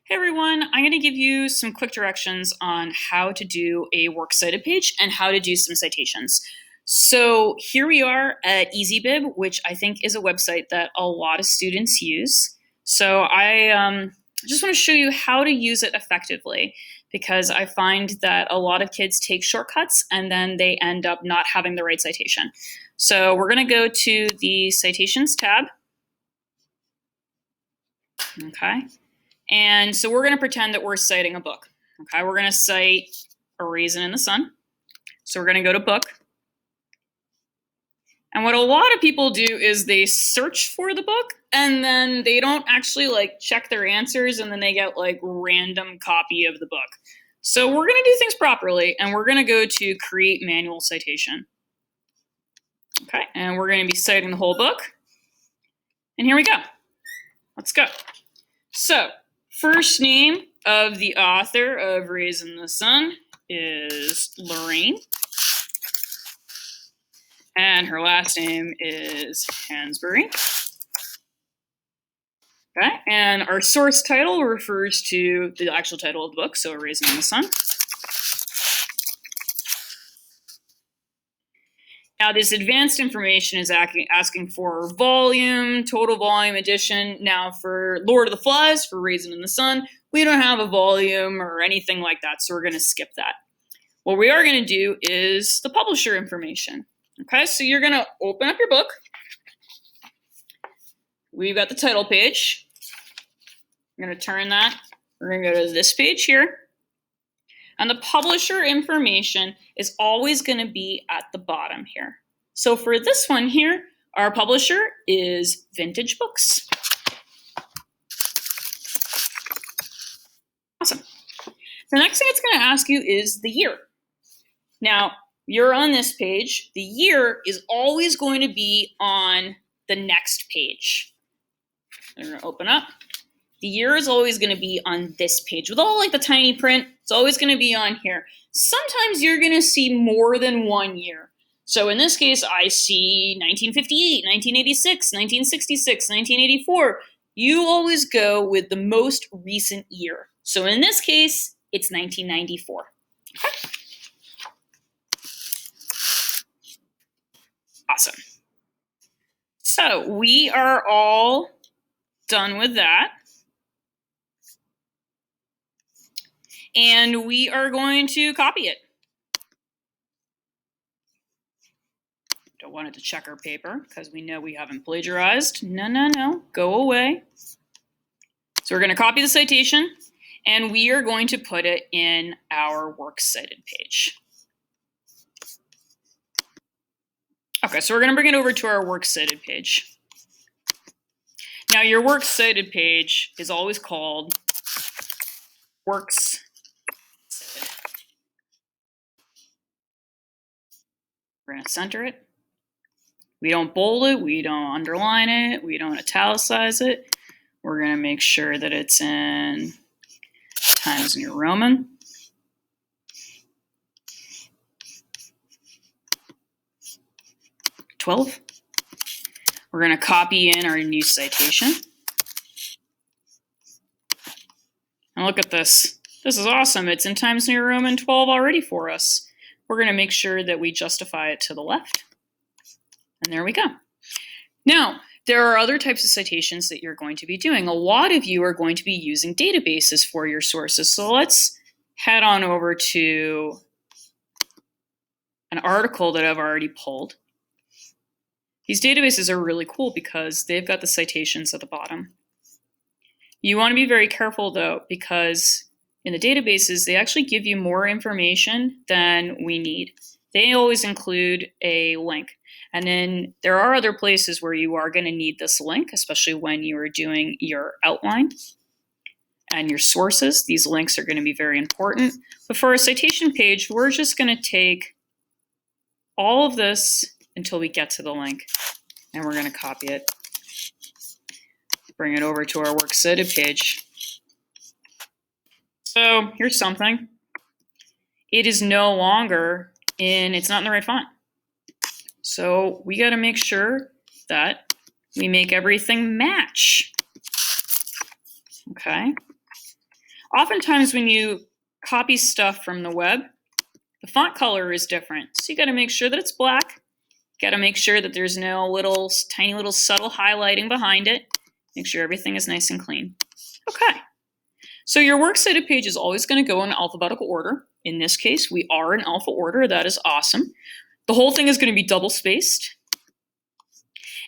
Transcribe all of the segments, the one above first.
Hey everyone, I'm going to give you some quick directions on how to do a works cited page and how to do some citations. So here we are at EasyBib, which I think is a website that a lot of students use. So I just want to show you how to use it effectively because I find that a lot of kids take shortcuts and then they end up not having the right citation. So we're going to go to the Citations tab. Okay. And so we're going to pretend that we're citing a book. Okay, we're going to cite A Raisin in the Sun. So we're going to go to book. And what a lot of people do is they search for the book and then they don't actually check their answers and then they get random copy of the book. So we're going to do things properly and we're going to go to create manual citation. Okay, and we're going to be citing the whole book. And here we go. Let's go. So first name of the author of Raisin in the Sun is Lorraine. And her last name is Hansberry. Okay, and our source title refers to the actual title of the book, so A Raisin in the Sun. Now this advanced information is asking for volume, total volume, edition. Now for Lord of the Flies, for Raisin in the Sun, we don't have a volume or anything like that, so we're going to skip that. What we are going to do is the publisher information. Okay, so you're going to open up your book. We've got the title page. I'm going to turn that. We're going to go to this page here. And the publisher information is always going to be at the bottom here. So for this one here, our publisher is Vintage Books. Awesome. The next thing it's going to ask you is the year. Now, you're on this page. The year is always going to be on the next page. I'm going to open up. The year is always going to be on this page. With all the tiny print, it's always going to be on here. Sometimes you're going to see more than 1 year. So in this case, I see 1958, 1986, 1966, 1984. You always go with the most recent year. So in this case, it's 1994. Okay. Awesome. So we are all done with that. And we are going to copy it. Don't want it to check our paper because we know we haven't plagiarized. No, go away. So we're going to copy the citation and we are going to put it in our works cited page. Okay, so we're going to bring it over to our works cited page. Now your works cited page is always called works. We're going to center it. We don't bold it, we don't underline it, we don't italicize it. We're going to make sure that it's in Times New Roman. $12. We're going to copy in our new citation. And look at this. This is awesome. It's in Times New Roman 12 already for us. We're going to make sure that we justify it to the left. And there we go. Now, there are other types of citations that you're going to be doing. A lot of you are going to be using databases for your sources. So let's head on over to an article that I've already pulled. These databases are really cool because they've got the citations at the bottom. You want to be very careful though, because in the databases, they actually give you more information than we need. They always include a link. And then there are other places where you are going to need this link, especially when you are doing your outline and your sources. These links are going to be very important. But for our citation page, we're just going to take all of this until we get to the link. And we're going to copy it. Bring it over to our works cited page. So here's something. It is no longer it's not in the right font. So we got to make sure that we make everything match. Okay. Oftentimes when you copy stuff from the web, the font color is different. So you got to make sure that it's black. You got to make sure that there's no tiny little subtle highlighting behind it. Make sure everything is nice and clean. Okay. So your works cited page is always going to go in alphabetical order. In this case, we are in alpha order. That is awesome. The whole thing is going to be double spaced.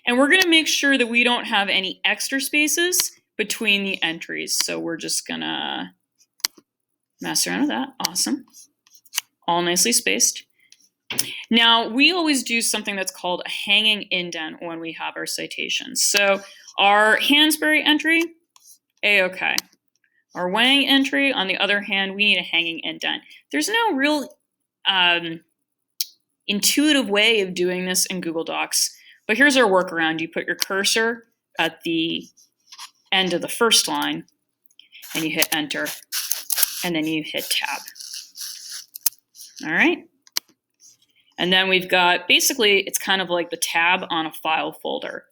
And we're going to make sure that we don't have any extra spaces between the entries. So we're just going to mess around with that. Awesome. All nicely spaced. Now, we always do something that's called a hanging indent when we have our citations. So our Hansberry entry, A-OK. Our Wang entry, on the other hand, we need a hanging indent. There's no real intuitive way of doing this in Google Docs, but here's our workaround. You put your cursor at the end of the first line, and you hit Enter, and then you hit Tab. All right? And then we've got, basically, it's kind of like the tab on a file folder.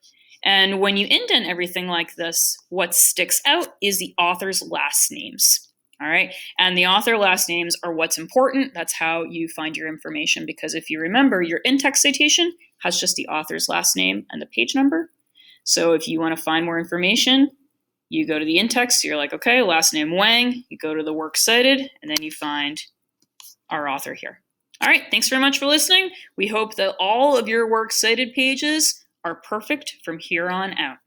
And when you indent everything like this, what sticks out is the author's last names. All right. And the author last names are what's important. That's how you find your information. Because if you remember, your in-text citation has just the author's last name and the page number. So if you want to find more information, you go to the in-text. You're like, okay, last name Wang. You go to the works cited, and then you find our author here. All right. Thanks very much for listening. We hope that all of your works cited pages are perfect from here on out.